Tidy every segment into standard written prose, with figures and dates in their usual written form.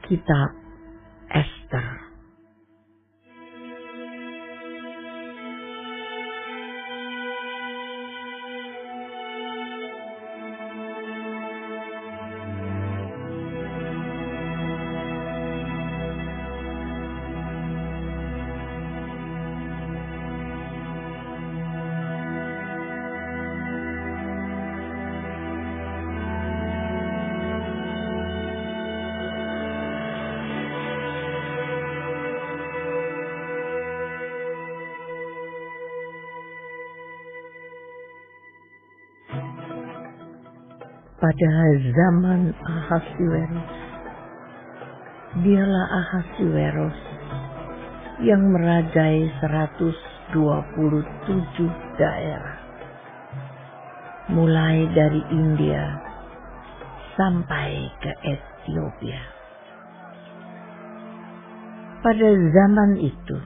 Kitab Ester. Pada zaman Ahasuerus, dialah Ahasuerus yang merajai 127 daerah, mulai dari India sampai ke Ethiopia. Pada zaman itu,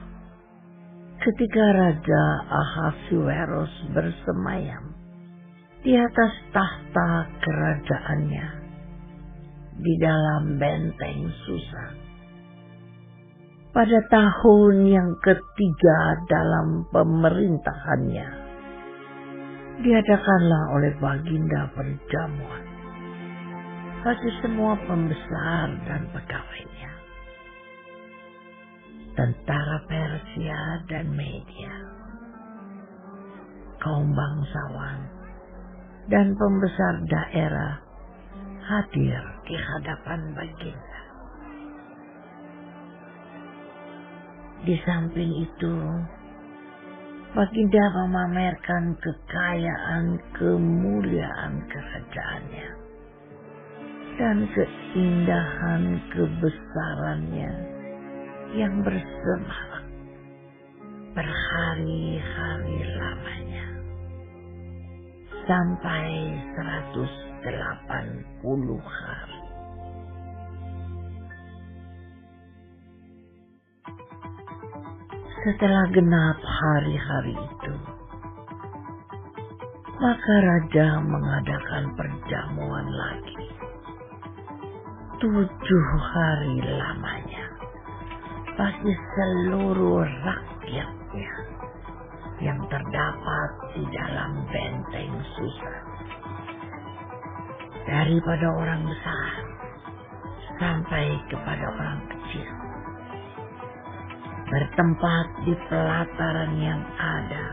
ketika Raja Ahasuerus bersemayam di atas tahta kerajaannya di dalam benteng Susa, pada tahun yang ketiga dalam pemerintahannya, diadakanlah oleh baginda perjamuan bagi semua pembesar dan pegawainya, tentara Persia dan Media, kaum bangsawan dan pembesar daerah hadir di hadapan baginda. Di samping itu, baginda memamerkan kekayaan kemuliaan kerajaannya dan keindahan kebesarannya yang bersemak berhari-hari lamanya, sampai 180 hari. Setelah genap hari-hari itu, maka raja mengadakan perjamuan lagi 7 hari lamanya bagi seluruh rakyatnya yang terdapat di dalam benteng Susa, daripada orang besar sampai kepada orang kecil, bertempat di pelataran yang ada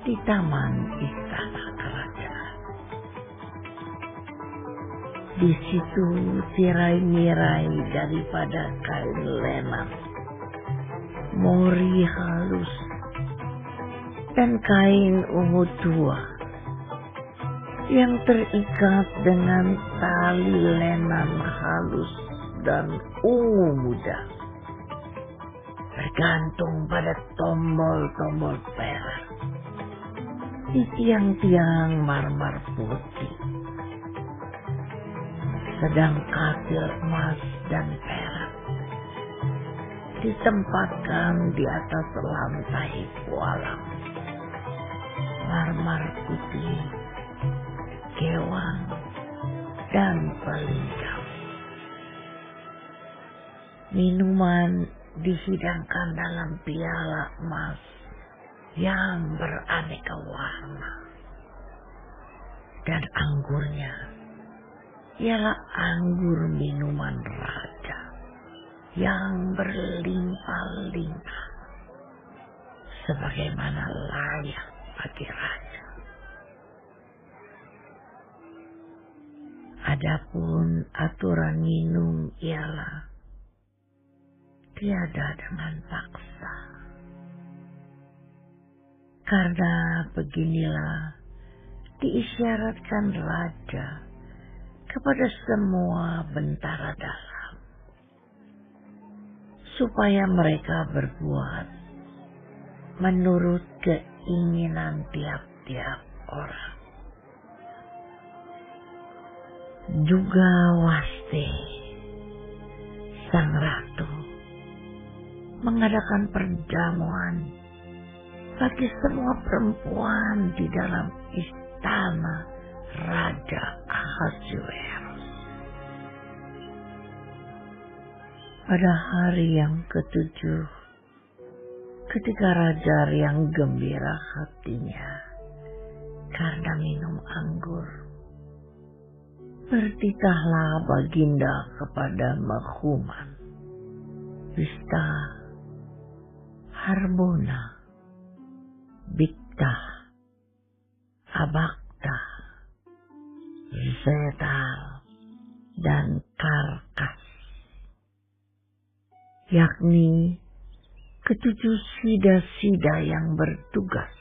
di taman istana kerajaan. Di situ tirai-nirai daripada kain lenan, mori halus, dan kain ungu tua yang terikat dengan tali lenan halus dan ungu muda, bergantung pada tombol-tombol perak di tiang-tiang marmer putih, sedang katil emas dan perak ditempatkan di atas lantai pualam marmer putih, kewang, dan pelingkap. Minuman dihidangkan dalam piala emas yang beraneka warna, dan anggurnya ialah anggur minuman raja yang berlimpah-limpah, sebagaimana layak bagi raja. Adapun aturan minum ialah tiada dengan paksa, karena beginilah diisyaratkan raja kepada semua bentara dalam, supaya mereka berbuat menurut keinginan tiap-tiap orang. Juga Wasti, sang ratu, mengadakan perjamuan bagi semua perempuan di dalam istana Raja Ahasuerus. Pada hari yang ketujuh, ketika raja riang gembira hatinya karena minum anggur, bertitahlah baginda kepada Mahuman, Wista, Harbona, Bigta, Abagta, Zetal, dan Karkas, yakni ketujuh sida-sida yang bertugas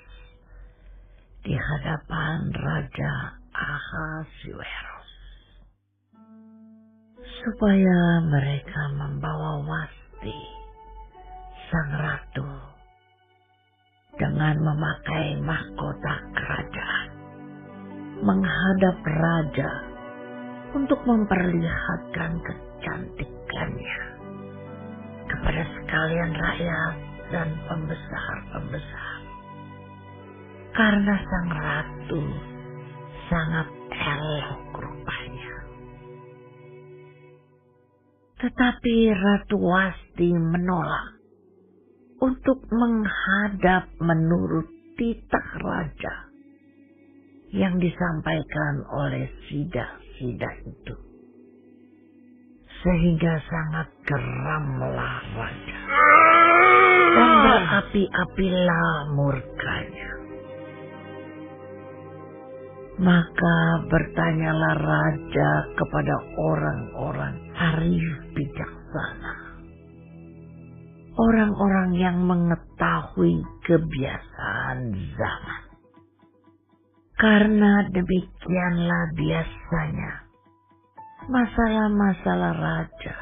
di hadapan Raja Ahasuerus, supaya mereka membawa Wasti sang ratu dengan memakai mahkota kerajaan menghadap raja untuk memperlihatkan kecantikannya kepada sekalian rakyat dan pembesar-pembesar, karena sang ratu sangat elok rupanya. Tetapi Ratu Wasti menolak untuk menghadap menurut titah raja yang disampaikan oleh sida-sida itu, sehingga sangat geramlah raja dan berapi-apilah murkanya. Maka bertanyalah raja kepada orang-orang arif bijaksana, orang-orang yang mengetahui kebiasaan zaman. Karena demikianlah biasanya masalah-masalah raja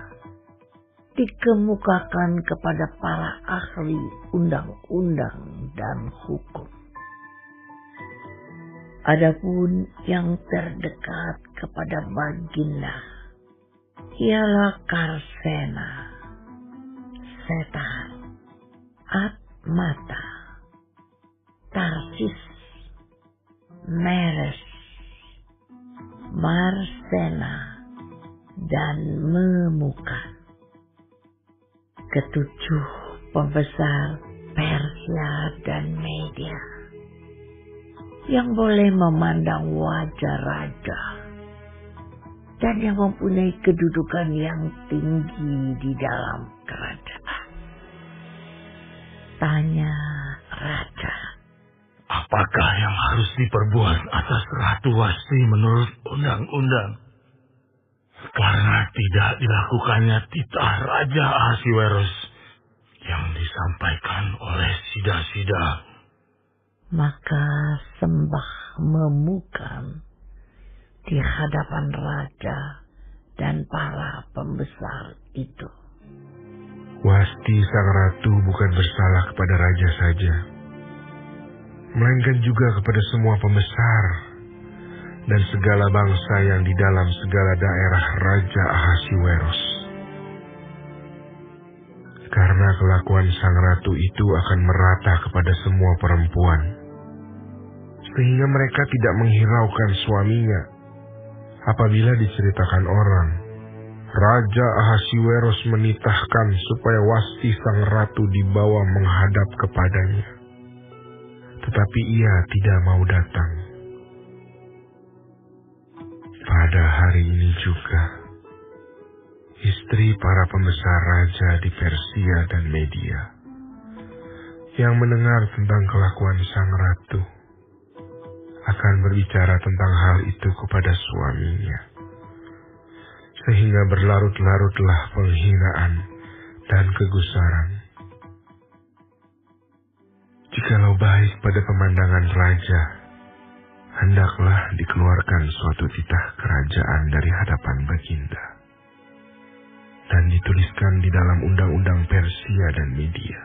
dikemukakan kepada para ahli undang-undang dan hukum. Adapun yang terdekat kepada baginda ialah Karsena, Setar, Atmata, Tarsis, Meres, Marsena, dan Memukan, ketujuh pembesar Persia dan Media yang boleh memandang wajah raja dan yang mempunyai kedudukan yang tinggi di dalam kerajaan. Tanya raja, apakah yang harus diperbuat atas Ratu Wasti menurut undang-undang? Karena tidak dilakukannya titah Raja Ahasuerus yang disampaikan oleh sida-sida. Maka sembah Memukan di hadapan raja dan para pembesar itu. Wasti sang ratu bukan bersalah kepada raja saja, melainkan juga kepada semua pembesar dan segala bangsa yang di dalam segala daerah Raja Ahasuerus. Karena kelakuan sang ratu itu akan merata kepada semua perempuan, sehingga mereka tidak menghiraukan suaminya apabila diceritakan orang, Raja Ahasuerus menitahkan supaya Wasti sang ratu dibawa menghadap kepadanya. Tetapi ia tidak mau datang. Pada hari ini juga, istri para pembesar raja di Persia dan Media yang mendengar tentang kelakuan sang ratu akan berbicara tentang hal itu kepada suaminya, sehingga berlarut-larutlah penghinaan dan kegusaran. Jikalau baik pada pemandangan raja, hendaklah dikeluarkan suatu titah kerajaan dari hadapan baginda dan dituliskan di dalam undang-undang Persia dan Media,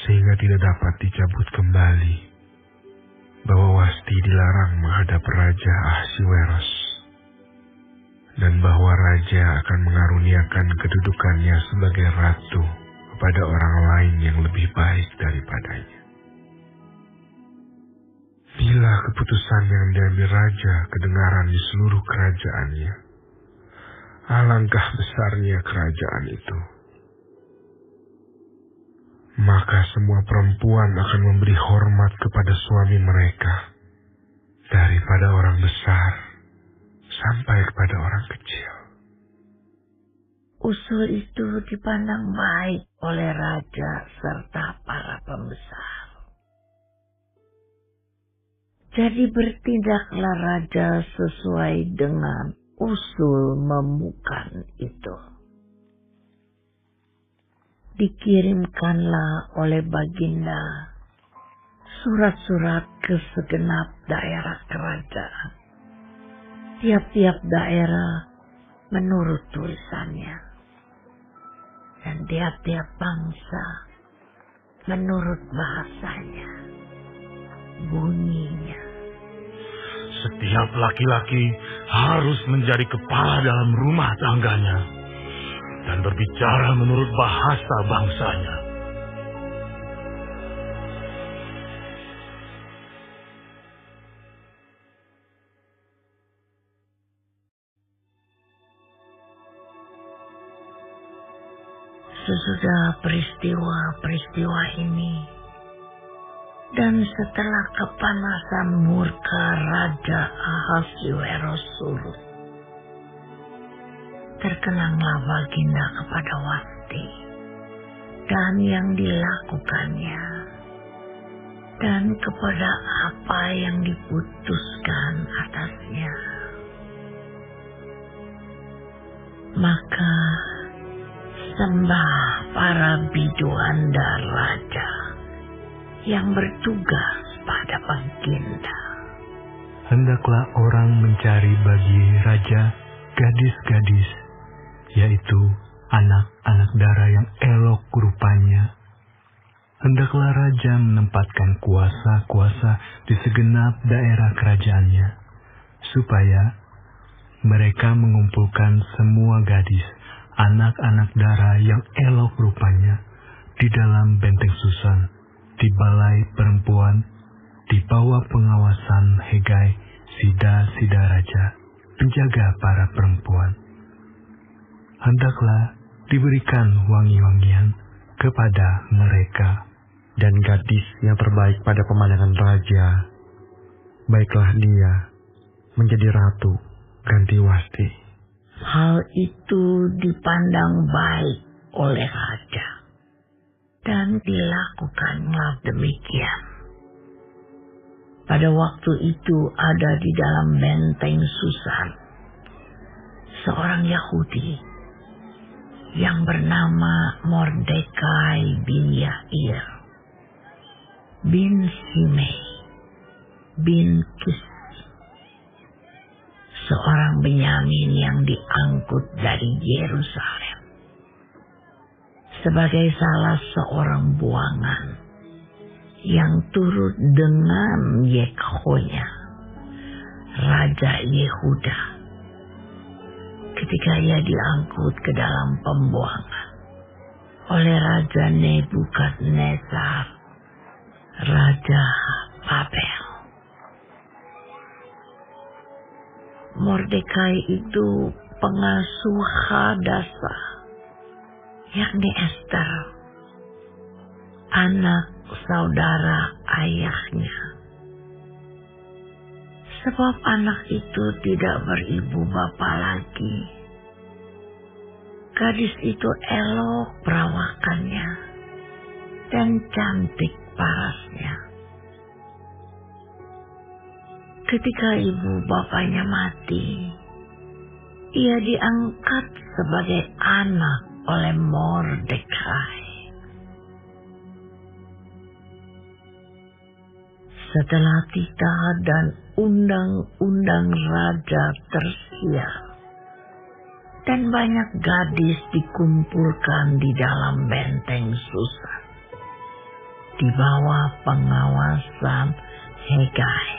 sehingga tidak dapat dicabut kembali, bahwa Wasti dilarang menghadap Raja Ahasuerus, dan bahwa raja akan mengaruniakan kedudukannya sebagai ratu kepada orang lain yang lebih baik daripadanya. Bila keputusan yang diambil raja kedengaran di seluruh kerajaannya, Alangkah besarnya kerajaan itu. Maka semua perempuan akan memberi hormat kepada suami mereka, daripada orang besar sampai kepada orang kecil. Usul itu dipandang baik oleh raja serta para pembesar. Jadi bertindaklah raja sesuai dengan usul memukan itu. Dikirimkanlah oleh Baginda surat-surat ke segenap daerah kerajaan. Tiap-tiap daerah menurut tulisannya, dan tiap-tiap bangsa menurut bahasanya, bunyinya. Setiap laki-laki harus menjadi kepala dalam rumah tangganya dan berbicara menurut bahasa bangsanya. Sesudah peristiwa-peristiwa ini, dan setelah kepanasan murka Raja Ahasuerus surut, terkenanglah Baginda kepada Wasti dan yang dilakukannya, dan kepada apa yang diputuskan atasnya. Maka sembah para biduan dan raja yang bertugas pada Baginda. Hendaklah orang mencari bagi raja gadis-gadis, yaitu anak-anak dara yang elok rupanya. Hendaklah raja menempatkan kuasa-kuasa di segenap daerah kerajaannya, supaya mereka mengumpulkan semua gadis, anak-anak dara yang elok rupanya di dalam benteng Susan, di balai perempuan, di bawah pengawasan Hegai, sida-sida raja, penjaga para perempuan. Hendaklah diberikan wangi-wangian kepada mereka, dan gadis yang terbaik pada pemandangan raja, baiklah dia menjadi ratu ganti Wasti. Hal itu dipandang baik oleh raja, dan dilakukanlah demikian. Pada waktu itu ada di dalam benteng Susan seorang Yahudi yang bernama Mordekai bin Yair, bin Simei, bin Kis, seorang Benyamin yang diangkut dari Yerusalem sebagai salah seorang buangan yang turut dengan Yekhonya, Raja Yehuda, ketika ia diangkut ke dalam pembuangan oleh Raja Nebukadnezar, Raja Babel. Mordekai itu pengasuh Hadasa, yakni Ester, anak saudara ayahnya. Sebab anak itu tidak beribu bapa lagi. Gadis itu elok perawakannya dan cantik parasnya. Ketika ibu bapaknya mati, ia diangkat sebagai anak oleh Mordekai. Setelah titah dan undang-undang raja tersiar, dan banyak gadis dikumpulkan di dalam benteng Susan, di bawah pengawasan Hegai,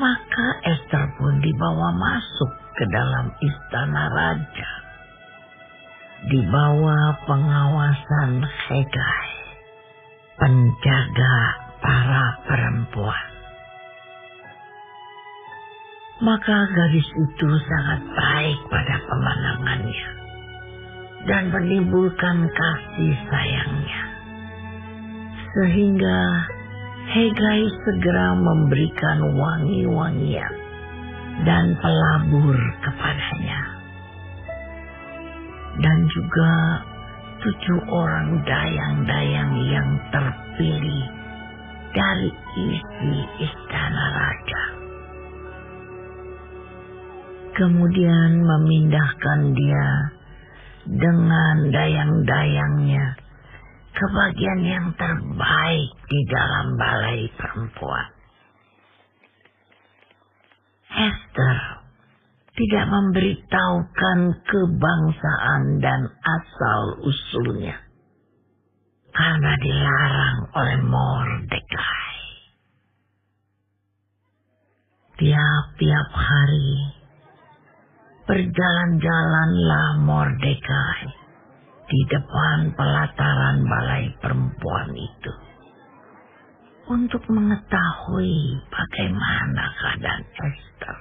maka Ester pun dibawa masuk ke dalam istana raja, di bawah pengawasan Hegai, penjaga para perempuan. Maka gadis itu sangat baik pada pemandangannya dan menimbulkan kasih sayangnya. Sehingga Hegai segera memberikan wangi-wangian dan pelabur kepadanya. Dan juga 7 orang dayang-dayang yang terpilih dari isi istana raja. Kemudian memindahkan dia dengan dayang-dayangnya ke bagian yang terbaik di dalam balai perempuan. Esther tidak memberitahukan kebangsaan dan asal-usulnya karena dilarang oleh Mordekai. Tiap-tiap hari berjalan-jalanlah Mordekai di depan pelataran balai perempuan itu untuk mengetahui bagaimana keadaan Esther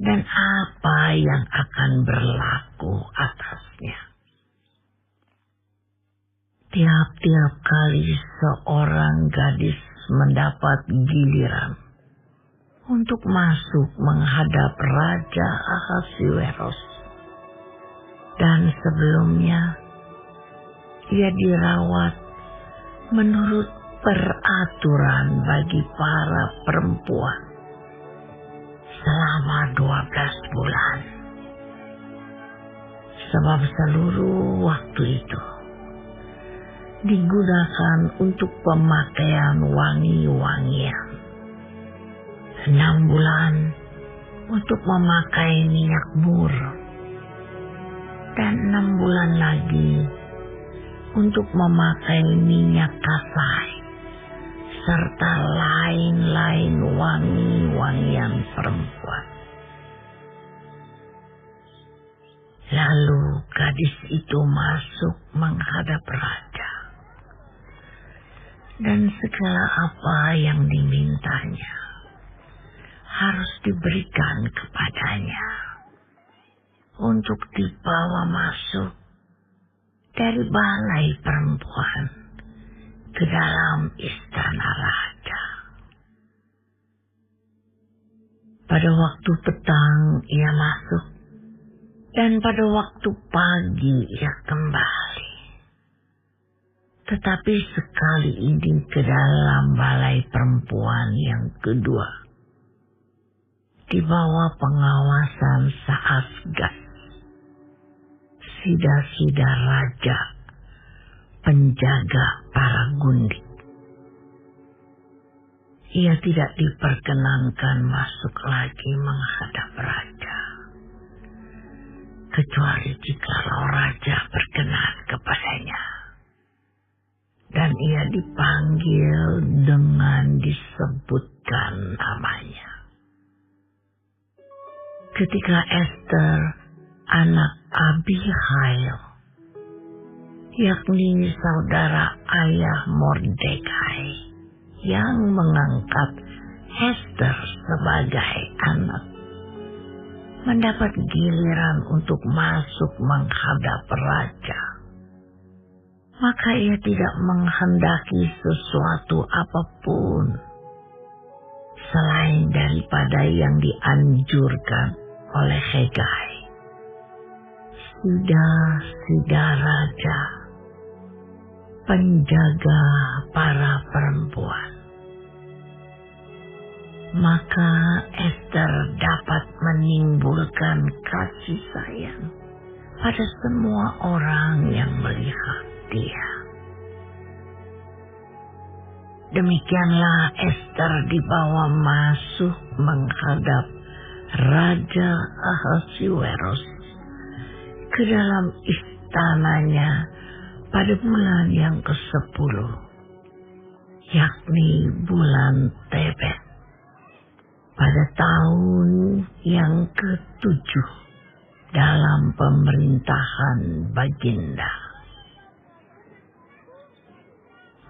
dan apa yang akan berlaku atasnya. Tiap-tiap kali seorang gadis mendapat giliran untuk masuk menghadap Raja Ahasuerus, dan sebelumnya ia dirawat menurut peraturan bagi para perempuan selama 12 bulan. Sebab seluruh waktu itu digunakan untuk pemakaian wangi-wangian. 6 bulan untuk memakai minyak mur. Dan 6 bulan lagi untuk memakai minyak kasai, serta lain-lain wangi-wangian perempuan. Lalu gadis itu masuk menghadap raja, dan segala apa yang dimintanya harus diberikan kepadanya untuk dibawa masuk dari balai perempuan ke dalam istana raja. Pada waktu petang ia masuk, dan pada waktu pagi ia kembali. Tetapi sekali ini ke dalam balai perempuan yang kedua, di bawah pengawasan Saasgas, sida-sida raja, penjaga para gundik. Ia tidak diperkenankan masuk lagi menghadap raja, kecuali jikalau raja berkenan kepadanya, dan ia dipanggil dengan disebutkan namanya. Ketika Esther, anak Abihail, yakni saudara ayah Mordekai, yang mengangkat Esther sebagai anak, mendapat giliran untuk masuk menghadap raja, maka ia tidak menghendaki sesuatu apapun selain daripada yang dianjurkan oleh Hegai, sida raja, penjaga para perempuan. Maka Esther dapat menimbulkan kasih sayang pada semua orang yang melihat dia. Demikianlah Esther dibawa masuk menghadap Raja Ahasuerus ke dalam istananya pada bulan yang ke-10, yakni bulan Tebet, pada tahun yang ke-7 dalam pemerintahan Baginda.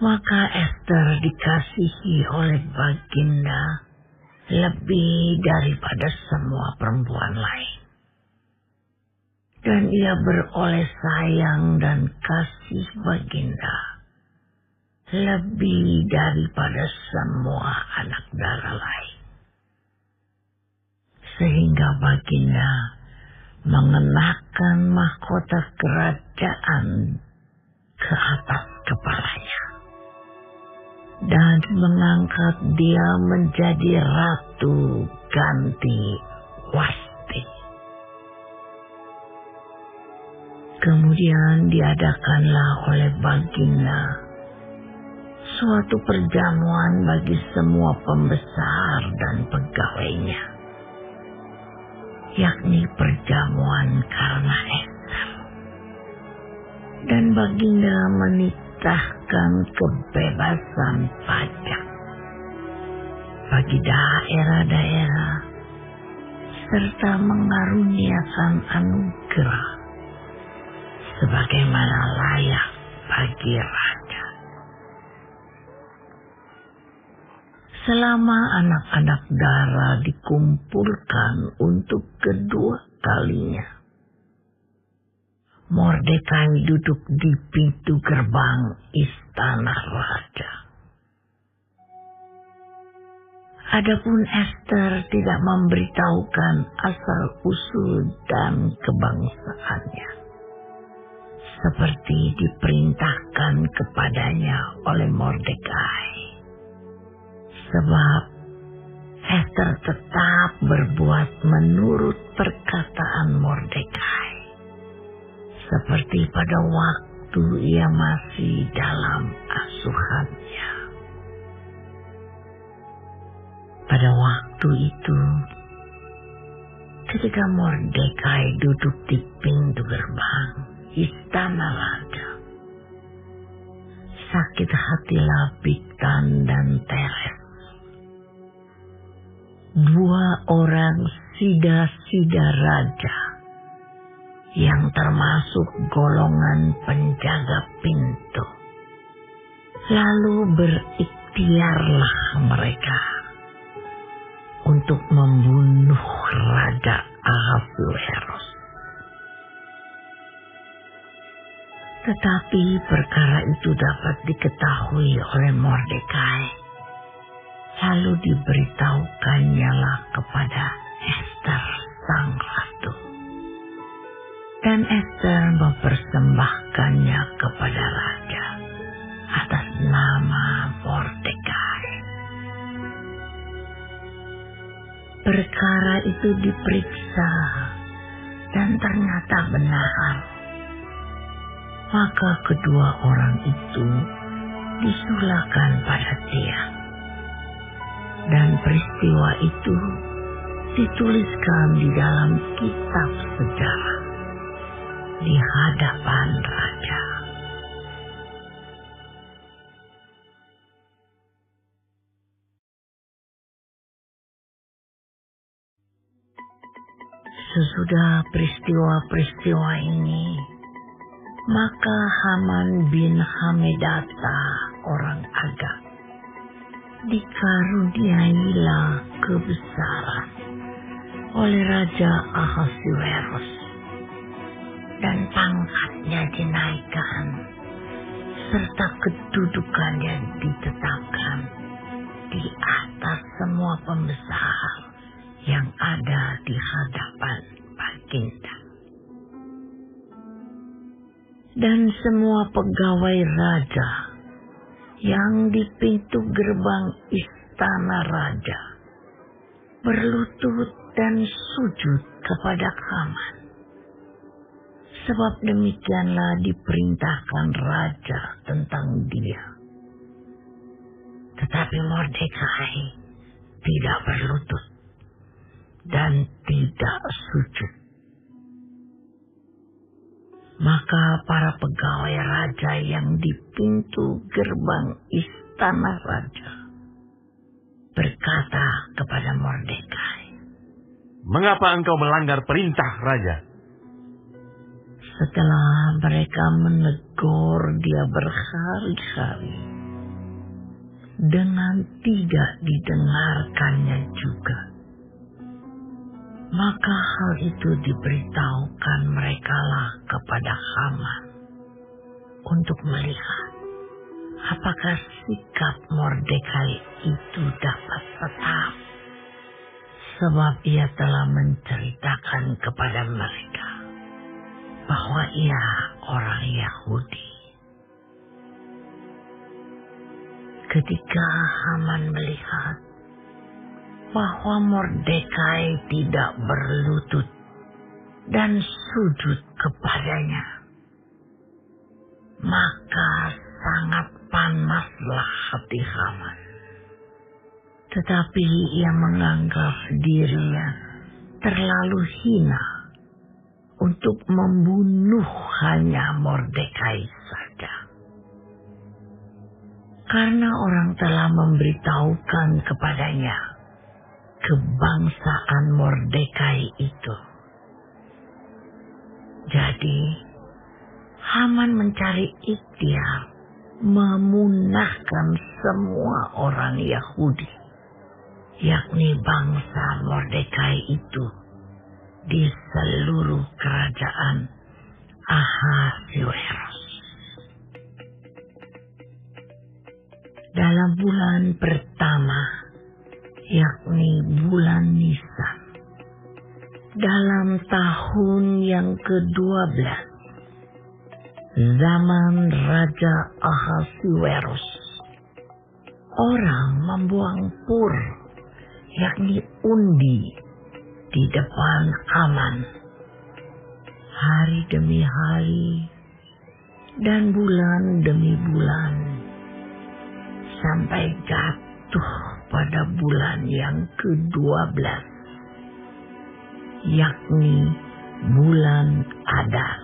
Maka Esther dikasihi oleh Baginda lebih daripada semua perempuan lain. Dan ia beroleh sayang dan kasih baginda lebih daripada semua anak dara lain. Sehingga baginda mengenakan mahkota kerajaan ke atas kepalanya dan mengangkat dia menjadi ratu ganti Wasti. Kemudian diadakanlah oleh baginda suatu perjamuan bagi semua pembesar dan pegawainya, yakni perjamuan karena Ester. Dan baginda menitahkan kebebasan pajak bagi daerah-daerah serta mengaruniakan anugerah sebagaimana layak bagi raja. Selama anak-anak dara dikumpulkan untuk kedua kalinya, Mordekai duduk di pintu gerbang istana raja. Adapun Ester tidak memberitahukan asal-usul dan kebangsaannya, seperti diperintahkan kepadanya oleh Mordekai. Sebab Ester tetap berbuat menurut perkataan Mordekai, seperti pada waktu ia masih dalam asuhannya. Pada waktu itu, ketika Mordekai duduk di pintu gerbang istana raja, sakit hatilah Bigtan dan Teres, dua orang sida-sida raja yang termasuk golongan penjaga pintu. Lalu berikhtiarlah mereka untuk membunuh Raja Ahasuerus. Tetapi perkara itu dapat diketahui oleh Mordekai, lalu diberitahukannya lah kepada Ester sang ratu. Dan Ester mempersembahkannya kepada raja atas nama Mordekai. Perkara itu diperiksa dan ternyata benar. Maka kedua orang itu disulahkan pada dia. Dan peristiwa itu dituliskan di dalam kitab sejarah di hadapan raja. Sesudah peristiwa-peristiwa ini, maka Haman bin Hamedata orang Agag dikaruniailah kebesaran oleh Raja Ahasuerus, dan pangkatnya dinaikkan serta kedudukannya ditetapkan di atas semua pembesar yang ada di hadapan baginda. Dan semua pegawai raja yang di pintu gerbang istana raja berlutut dan sujud kepada Haman. Sebab demikianlah diperintahkan raja tentang dia. Tetapi Mordekai tidak berlutut dan tidak sujud. Maka para pegawai raja yang di pintu gerbang istana raja berkata kepada Mordekai, "Mengapa engkau melanggar perintah raja?" Setelah mereka menegur dia berhari-hari dengan tidak didengarkannya juga. Maka hal itu diberitahukan merekalah kepada Haman untuk melihat apakah sikap Mordekai itu dapat tetap, sebab ia telah menceritakan kepada mereka bahwa ia orang Yahudi. Ketika Haman melihat bahwa Mordekai tidak berlutut dan sujud kepadanya, maka sangat panaslah hati Haman. Tetapi ia menganggap dirinya terlalu hina untuk membunuh hanya Mordekai saja. Karena orang telah memberitahukan kepadanya kebangsaan Mordekai itu. Jadi, Haman mencari ikhtiar memunahkan semua orang Yahudi, yakni bangsa Mordekai itu, di seluruh kerajaan Ahasuerus. Dalam bulan pertama, yakni bulan Nisan, dalam tahun yang ke-12, zaman Raja Ahasuerus, orang membuang pur, yakni undi, di depan Haman, hari demi hari dan bulan demi bulan, sampai jatuh pada bulan yang ke-12, yakni bulan Adar.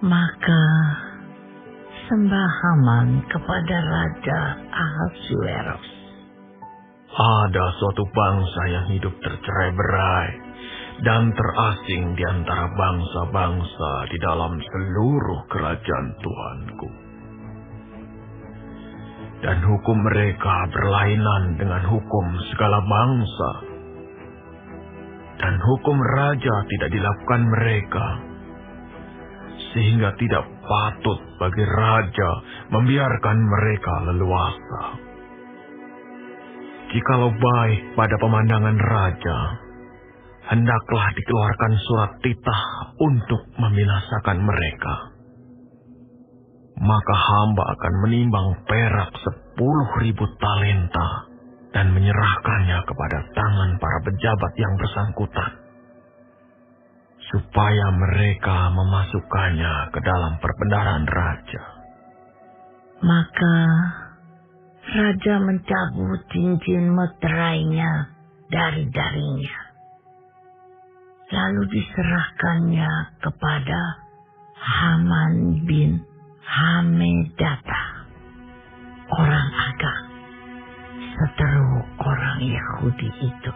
Maka sembah Haman kepada Raja Ahasuerus. Ada suatu bangsa yang hidup tercerai-berai dan terasing di antara bangsa-bangsa di dalam seluruh kerajaan Tuanku. Dan hukum mereka berlainan dengan hukum segala bangsa. Dan hukum raja tidak dilakukan mereka, sehingga tidak patut bagi raja membiarkan mereka leluasa. Jikalau baik pada pemandangan raja, hendaklah dikeluarkan surat titah untuk membinasakan mereka. Maka hamba akan menimbang perak 10.000 talenta dan menyerahkannya kepada tangan para pejabat yang bersangkutan, supaya mereka memasukkannya ke dalam perbendaharaan raja. Maka raja mencabut cincin meterainya dari jarinya, lalu diserahkannya kepada Haman bin Hamedata, orang Agag, seteru orang Yahudi itu.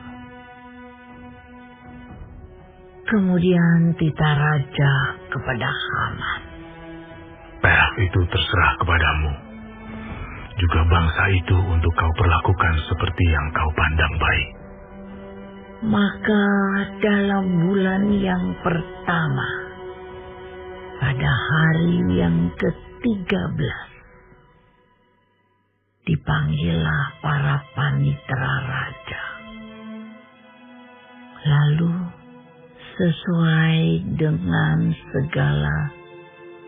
Kemudian titah raja kepada Haman. Perak itu terserah kepadamu. Juga bangsa itu untuk kau perlakukan seperti yang kau pandang baik. Maka dalam bulan yang pertama, pada hari yang ke-13, dipanggillah para panitera raja. Lalu sesuai dengan segala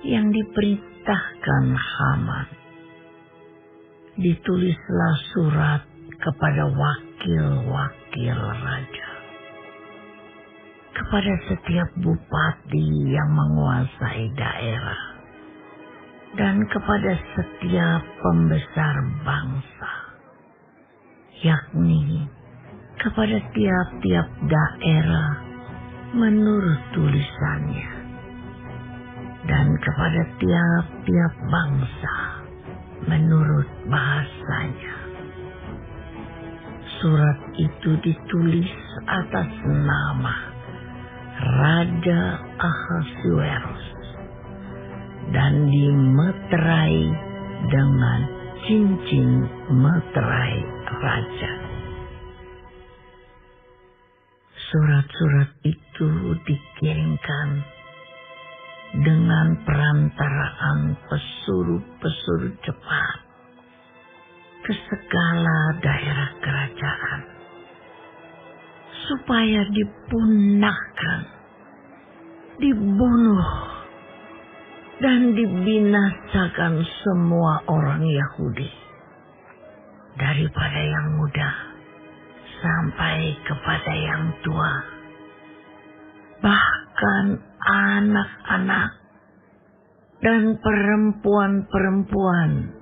yang diperintahkan Haman, ditulislah surat kepada wakil-wakil raja, kepada setiap bupati yang menguasai daerah, dan kepada setiap pembesar bangsa, yakni kepada tiap-tiap daerah menurut tulisannya, dan kepada tiap-tiap bangsa menurut bahasanya. Surat itu ditulis atas nama Raja Ahasuerus dan dimeterai dengan cincin meterai raja. Surat-surat itu dikirimkan dengan perantaraan pesuruh-pesuruh cepat ke segala daerah kerajaan, supaya dipunahkan, dibunuh, dan dibinasakan semua orang Yahudi, daripada yang muda sampai kepada yang tua, bahkan anak-anak dan perempuan-perempuan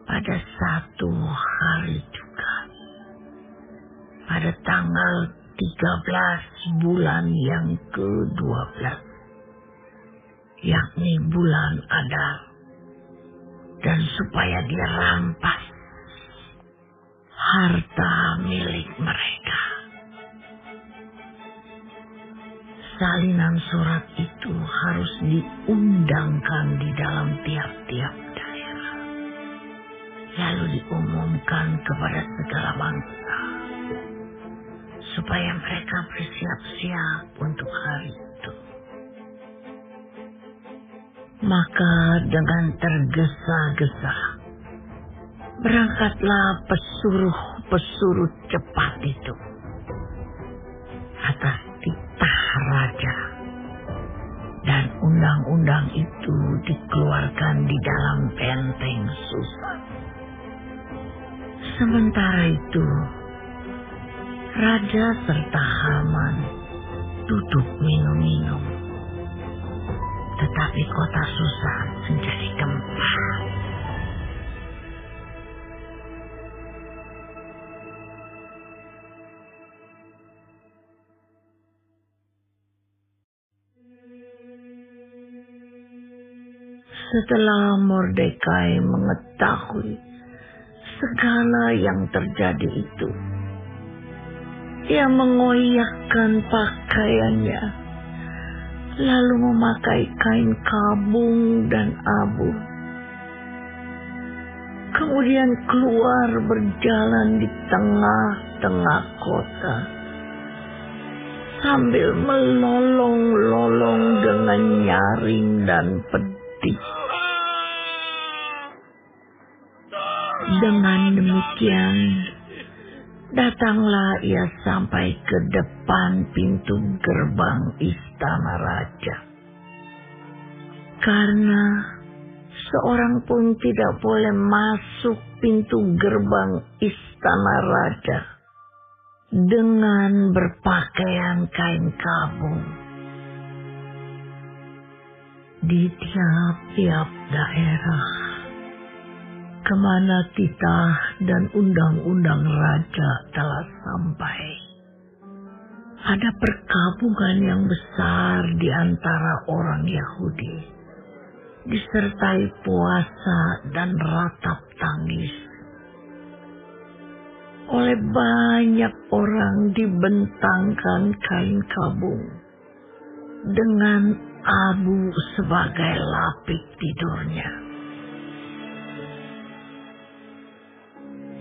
pada satu hari juga. Pada tanggal 13 bulan yang ke-12, yakni bulan Adar, dan supaya dirampas harta milik mereka. Salinan surat itu harus diundangkan di dalam tiap-tiap daerah, lalu diumumkan kepada segala bangsa, supaya mereka bersiap-siap untuk hari itu. Maka dengan tergesa-gesa berangkatlah pesuruh-pesuruh cepat itu atas titah raja, dan undang-undang itu dikeluarkan di dalam benteng Susa. Sementara itu, raja serta Haman duduk minum-minum, tetapi kota Susa menjadi gempar. Setelah Mordekai mengetahui segala yang terjadi itu, ia mengoyakkan pakaiannya, lalu memakai kain kabung dan abu. Kemudian keluar berjalan di tengah-tengah kota, sambil melolong-lolong dengan nyaring dan pedih. Dengan demikian, datanglah ia sampai ke depan pintu gerbang istana raja. Karena seorang pun tidak boleh masuk pintu gerbang istana raja dengan berpakaian kain kabung. Di tiap-tiap daerah kemana titah dan undang-undang raja telah sampai, ada perkabungan yang besar di antara orang Yahudi, disertai puasa dan ratap tangis. Oleh banyak orang dibentangkan kain kabung dengan abu sebagai lapik tidurnya.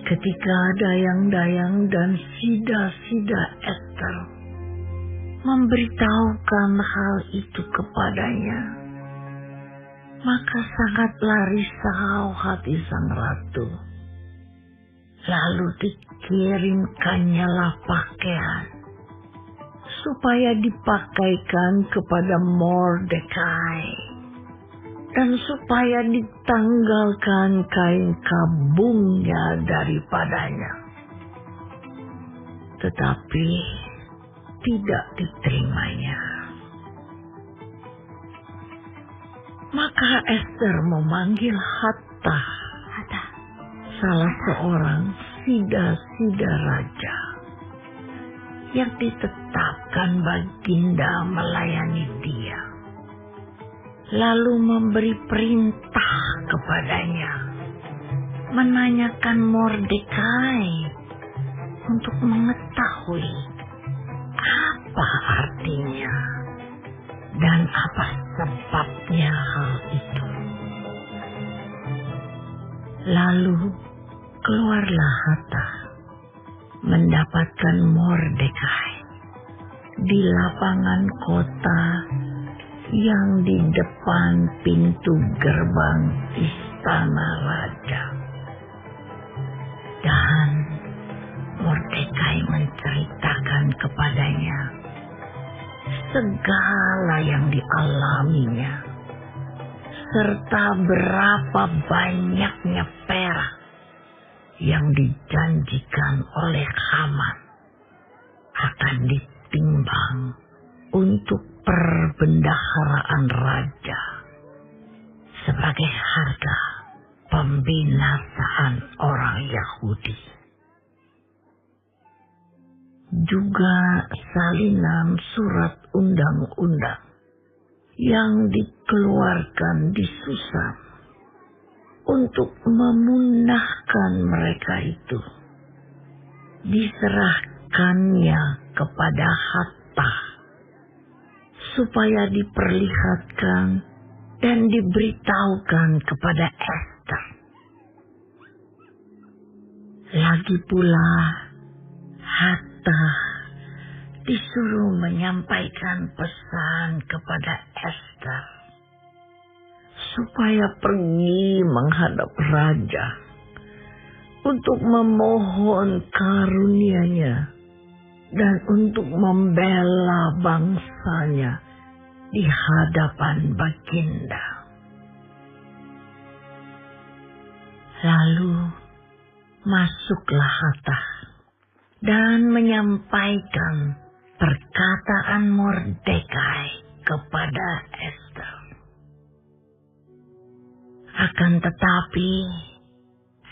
Ketika dayang-dayang dan sida-sida Ester memberitahukan hal itu kepadanya, maka sangatlah risau hati sang ratu. Lalu dikirimkannyalah pakaian supaya dipakaikan kepada Mordekai, dan supaya ditanggalkan kain kabungnya daripadanya. Tetapi tidak diterimanya. Maka Ester memanggil Hatta, salah seorang sida-sida raja, yang ditetapkan baginda melayani dia, lalu memberi perintah kepadanya menanyakan Mordekai untuk mengetahui apa artinya dan apa sebabnya hal itu. Lalu keluarlah Hatta mendapatkan Mordekai di lapangan kota yang di depan pintu gerbang istana raja. Dan Mordekai menceritakan kepadanya segala yang dialaminya, serta berapa banyaknya perak yang dijanjikan oleh Haman akan ditimbang untuk perbendaharaan raja sebagai harga pembinasaan orang Yahudi. Juga salinan surat undang-undang yang dikeluarkan di Susan untuk memunahkan mereka itu diserahkannya kepada Hatta supaya diperlihatkan dan diberitahukan kepada Ester. Lagi pula Hatta disuruh menyampaikan pesan kepada Ester supaya pergi menghadap raja untuk memohon karunia-Nya dan untuk membela bangsanya di hadapan Baginda. Lalu masuklah Hatta dan menyampaikan perkataan Mordekai kepada Ester. Akan tetapi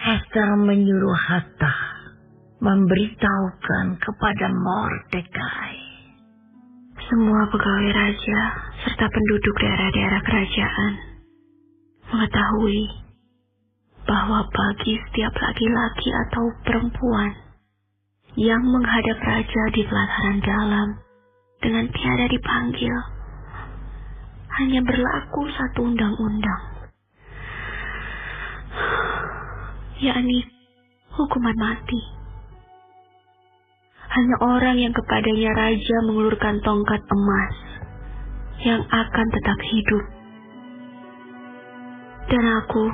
Ester menyuruh Hatta memberitahukan kepada Mordekai, semua pegawai raja serta penduduk daerah-daerah kerajaan mengetahui bahwa bagi setiap laki-laki atau perempuan yang menghadap raja di pelataran dalam dengan tiada dipanggil, hanya berlaku satu undang-undang, yakni hukuman mati. Hanya orang yang kepadanya raja mengulurkan tongkat emas yang akan tetap hidup. Dan aku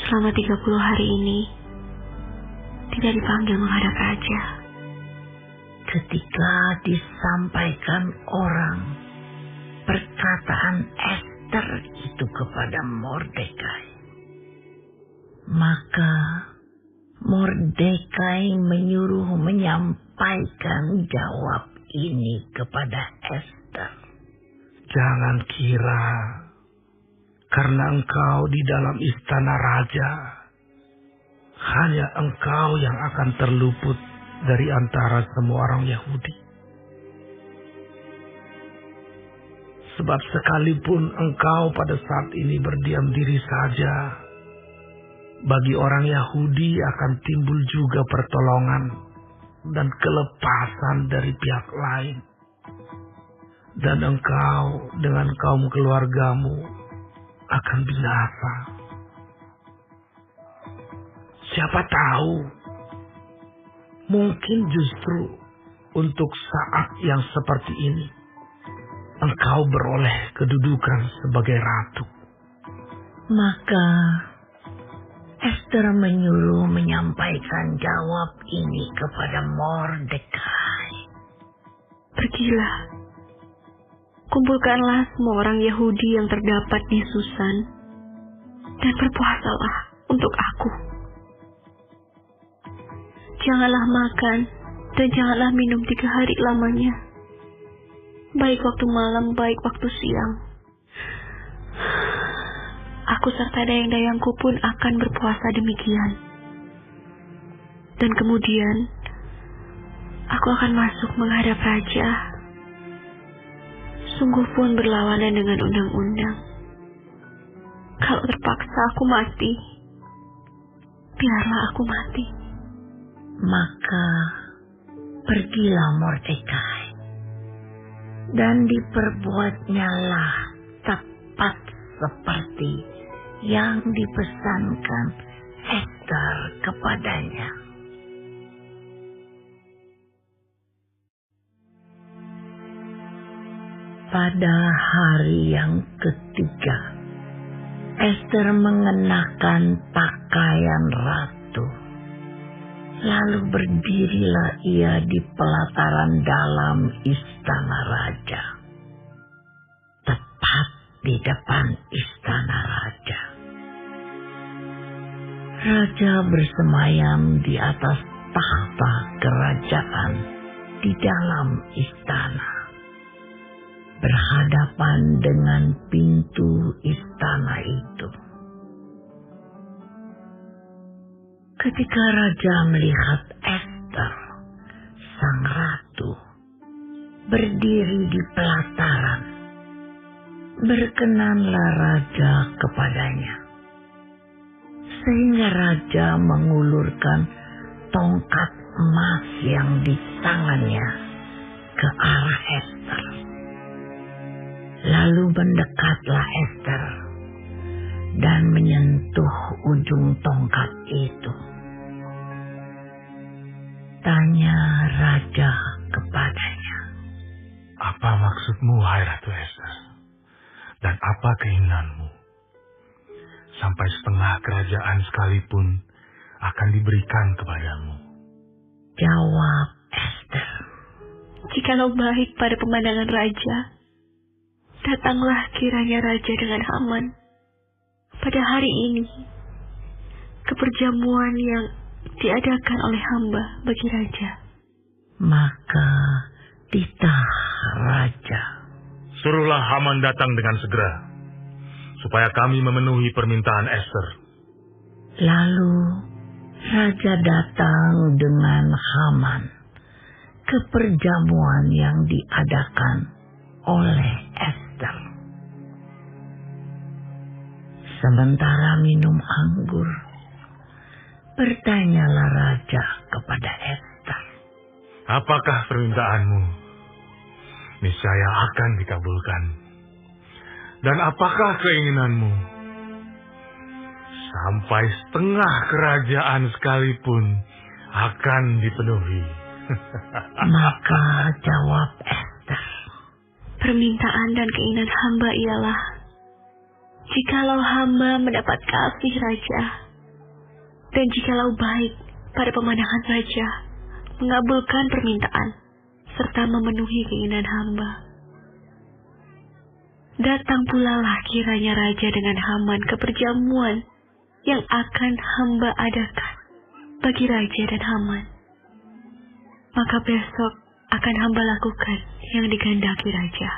selama 30 hari ini tidak dipanggil menghadap raja. Ketika disampaikan orang perkataan Ester itu kepada Mordekai, maka Mordekai menyuruh menyampaikan jawab ini kepada Ester. Jangan kira karena engkau di dalam istana raja, hanya engkau yang akan terluput dari antara semua orang Yahudi. Sebab sekalipun engkau pada saat ini berdiam diri saja, bagi orang Yahudi akan timbul juga pertolongan dan kelepasan dari pihak lain. Dan engkau dengan kaum keluargamu akan binasa. Siapa tahu, mungkin justru untuk saat yang seperti ini, engkau beroleh kedudukan sebagai ratu. Maka Ester menyuruh menyampaikan jawab ini kepada Mordekai. Pergilah, kumpulkanlah semua orang Yahudi yang terdapat di Susan, dan berpuasalah untuk aku. Janganlah makan dan janganlah minum 3 hari lamanya, baik waktu malam, baik waktu siang. Aku serta dayang-dayangku pun akan berpuasa demikian. Dan kemudian, aku akan masuk menghadap raja. Sungguh pun berlawanan dengan undang-undang. Kalau terpaksa aku mati, biarlah aku mati. Maka pergilah Mordekai, dan diperbuatnyalah tepat seperti yang dipesankan Ester kepadanya. Pada hari yang ketiga, Ester mengenakan pakaian ratu. Lalu berdirilah ia di pelataran dalam istana raja, tepat di depan istana raja. Raja bersemayam di atas tahta kerajaan di dalam istana, berhadapan dengan pintu istana itu. Ketika raja melihat Ester, sang ratu, berdiri di pelataran, berkenanlah raja kepadanya, sehingga raja mengulurkan tongkat emas yang di tangannya ke arah Ester. Lalu mendekatlah Ester dan menyentuh ujung tongkat itu. Tanya raja kepadanya, "Apa maksudmu, hai Ratu Ester? Dan apa keinginanmu? Sampai setengah kerajaan sekalipun akan diberikan kepadamu." Jawab Ester, Jikalau baik pada pemandangan raja, datanglah kiranya raja dengan Haman pada hari ini ke perjamuan yang diadakan oleh hamba bagi raja. Maka titah raja, Suruhlah Haman datang dengan segera, supaya kami memenuhi permintaan Ester. lalu raja datang dengan Haman ke perjamuan yang diadakan oleh Ester. Sementara minum anggur, bertanyalah raja kepada Ester, Apakah permintaanmu? Niscaya akan dikabulkan. Dan apakah keinginanmu? Sampai setengah kerajaan sekalipun akan dipenuhi. Maka jawab Ester, permintaan dan keinginan hamba ialah, jikalau hamba mendapat kasih raja, dan jikalau baik pada pemandangan raja, mengabulkan permintaan, serta memenuhi keinginan hamba. Datang pula lah kiranya raja dengan Haman ke perjamuan yang akan hamba adakan bagi raja dan Haman. Maka besok akan hamba lakukan yang dikehendaki raja.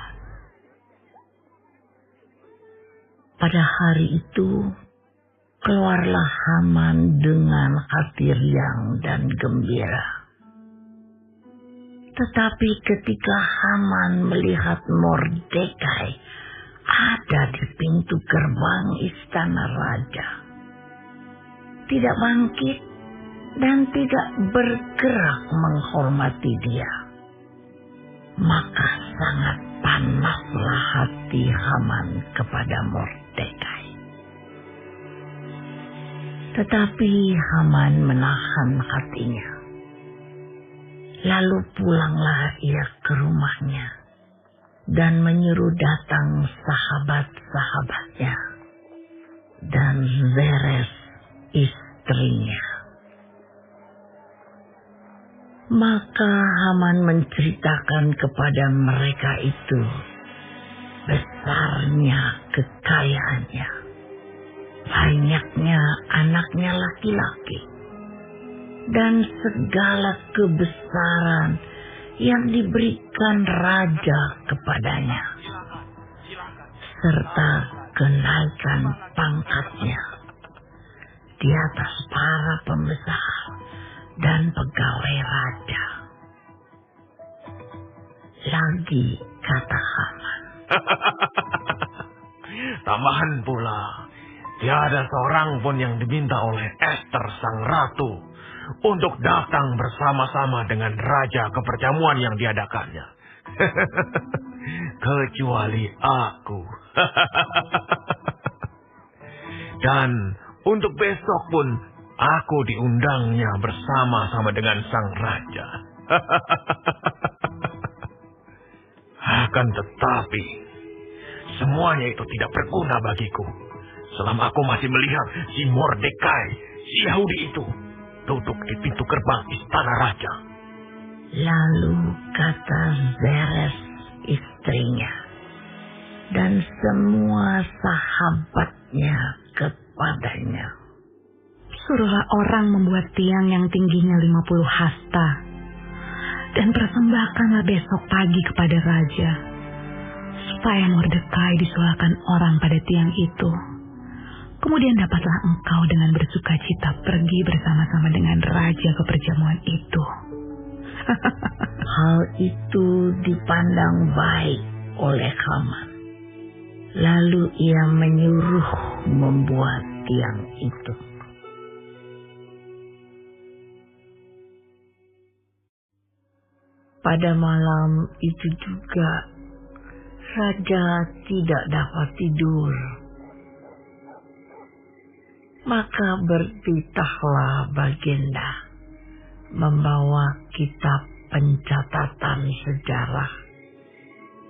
Pada hari itu, keluarlah Haman dengan hati riang dan gembira. Tetapi ketika Haman melihat Mordekai ada di pintu gerbang istana raja, tidak bangkit dan tidak bergerak menghormati dia, maka sangat panaslah hati Haman kepada Mordekai. Tetapi Haman menahan hatinya. Lalu pulanglah ia ke rumahnya dan menyuruh datang sahabat-sahabatnya dan Zeres istrinya. Maka Haman menceritakan kepada mereka itu besarnya kekayaannya, banyaknya anaknya laki-laki, dan segala kebesaran yang diberikan raja kepadanya, serta kenaikan pangkatnya di atas para pembesar dan pegawai raja. Lagi kata Haman, Tambahan pula, tiada seorang pun yang diminta oleh Ester sang ratu untuk datang bersama-sama dengan raja ke perjamuan yang diadakannya. Kecuali aku. Dan untuk besok pun aku diundangnya bersama-sama dengan sang raja. Akan tetapi, semuanya itu tidak berguna bagiku selama aku masih melihat si Mordekai, si Yahudi itu, duduk di pintu gerbang istana raja. Lalu kata Zeres istrinya dan semua sahabatnya kepadanya, suruhlah orang membuat tiang yang tingginya 50 hasta, dan persembahkanlah besok pagi kepada raja, supaya Mordekai disolatkan orang pada tiang itu. Kemudian dapatlah engkau dengan bersuka cita pergi bersama-sama dengan raja ke perjamuan itu. Hal itu dipandang baik oleh Haman. Lalu ia menyuruh membuat tiang itu. Pada malam itu juga, raja tidak dapat tidur. Maka bertitahlah Baginda membawa kitab pencatatan sejarah,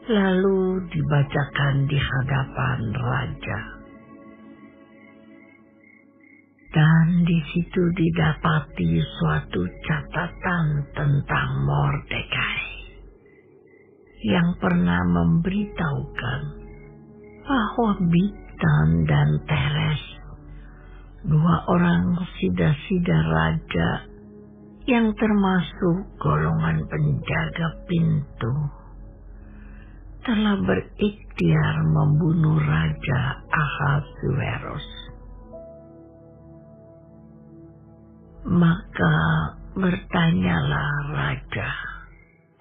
lalu dibacakan di hadapan raja. Dan di situ didapati suatu catatan tentang Mordekai yang pernah memberitahukan bahwa Bigtan dan Teres, dua orang sida-sida raja yang termasuk golongan penjaga pintu, telah berikhtiar membunuh Raja Ahasuerus. Maka bertanyalah raja,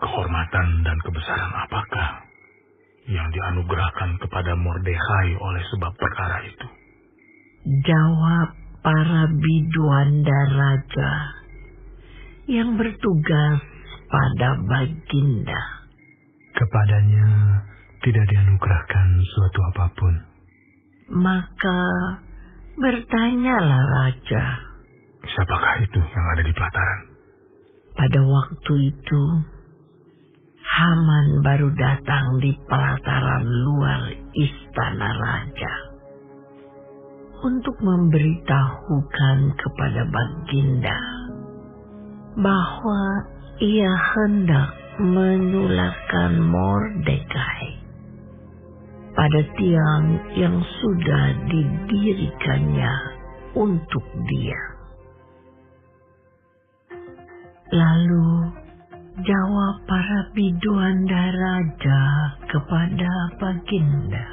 kehormatan dan kebesaran apakah yang dianugerahkan kepada Mordekai oleh sebab perkara itu? Jawab para biduanda raja yang bertugas pada Baginda. Kepadanya tidak dianugerahkan suatu apapun. Maka bertanyalah raja, siapakah itu yang ada di pelataran? Pada waktu itu, Haman baru datang di pelataran luar istana raja untuk memberitahukan kepada Baginda bahwa ia hendak menyulatkan Mordekai pada tiang yang sudah didirikannya untuk dia. Lalu jawab para biduanda raja kepada Baginda,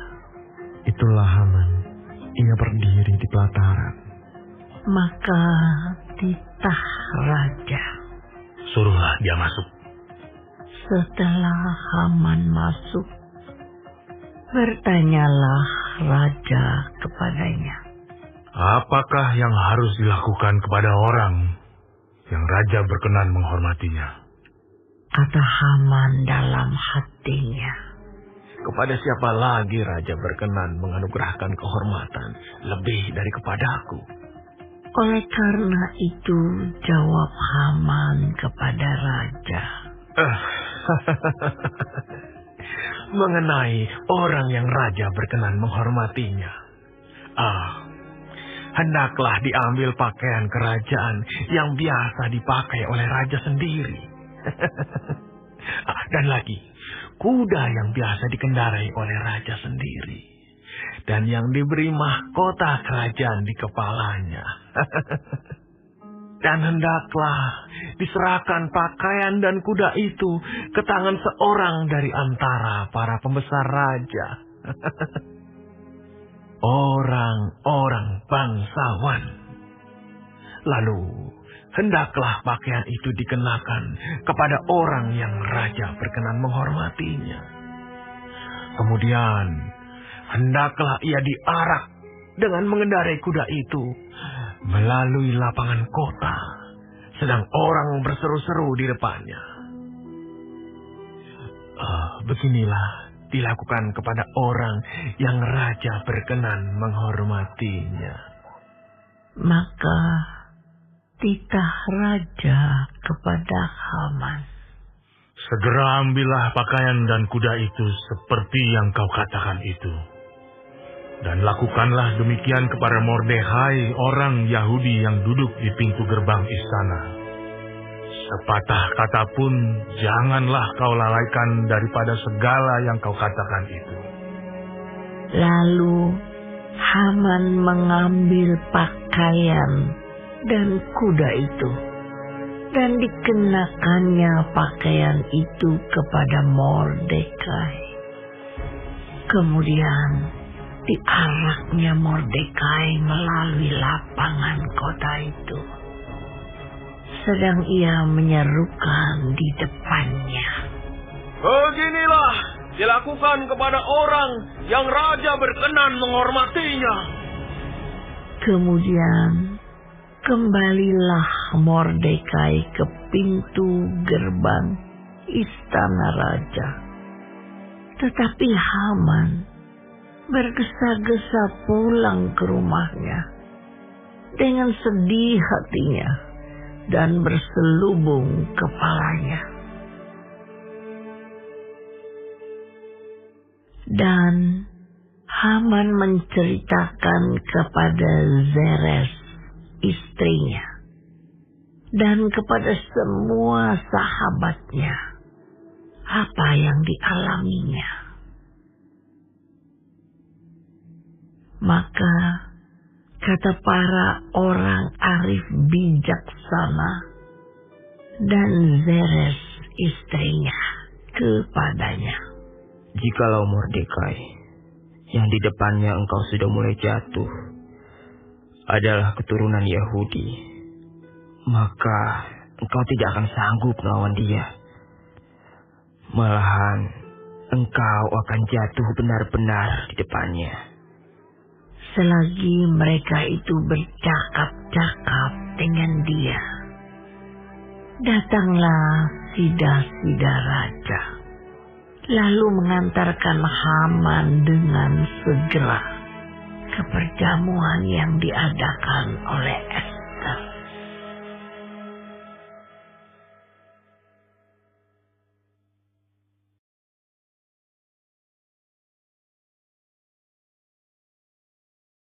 itulah Haman, ia berdiri di pelataran. Maka titah raja, suruhlah dia masuk. Setelah Haman masuk, bertanyalah raja kepadanya, apakah yang harus dilakukan kepada orang yang raja berkenan menghormatinya? Kata Haman dalam hatinya, kepada siapa lagi raja berkenan menganugerahkan kehormatan lebih dari kepadaku? Oleh karena itu jawab Haman kepada raja, mengenai orang yang raja berkenan menghormatinya, hendaklah diambil pakaian kerajaan yang biasa dipakai oleh raja sendiri. Dan lagi, kuda yang biasa dikendarai oleh raja sendiri, dan yang diberi mahkota kerajaan di kepalanya. Dan hendaklah diserahkan pakaian dan kuda itu ke tangan seorang dari antara para pembesar raja. Orang-orang bangsawan. Lalu hendaklah pakaian itu dikenakan kepada orang yang raja berkenan menghormatinya. Kemudian hendaklah ia diarak dengan mengendarai kuda itu melalui lapangan kota, sedang orang berseru-seru di depannya. Beginilah dilakukan kepada orang yang raja berkenan menghormatinya. Maka titah raja kepada Haman. Segera ambillah pakaian dan kuda itu seperti yang kau katakan itu. Dan lakukanlah demikian kepada Mordekai, orang Yahudi yang duduk di pintu gerbang istana. Sepatah kata pun janganlah kau lalaikan daripada segala yang kau katakan itu. Lalu Haman mengambil pakaian dan kuda itu, dan dikenakannya pakaian itu kepada Mordekai. Kemudian diaraknya Mordekai melalui lapangan kota itu, sedang ia menyerukan di depannya, Beginilah dilakukan kepada orang yang raja berkenan menghormatinya. Kemudian kembalilah Mordekai ke pintu gerbang istana raja. Tetapi Haman bergesa-gesa pulang ke rumahnya dengan sedih hatinya dan berselubung kepalanya. Dan Haman menceritakan kepada Zeres, istrinya, dan kepada semua sahabatnya apa yang dialaminya. Maka kata para orang arif bijaksana dan Zeres istrinya kepadanya, jikalau Mordekai yang di depannya engkau sudah mulai jatuh adalah keturunan Yahudi, maka engkau tidak akan sanggup melawan dia. Malahan engkau akan jatuh benar-benar di depannya. Selagi mereka itu bercakap-cakap dengan dia, datanglah sida-sida raja, lalu mengantarkan Haman dengan segera ke perjamuan yang diadakan oleh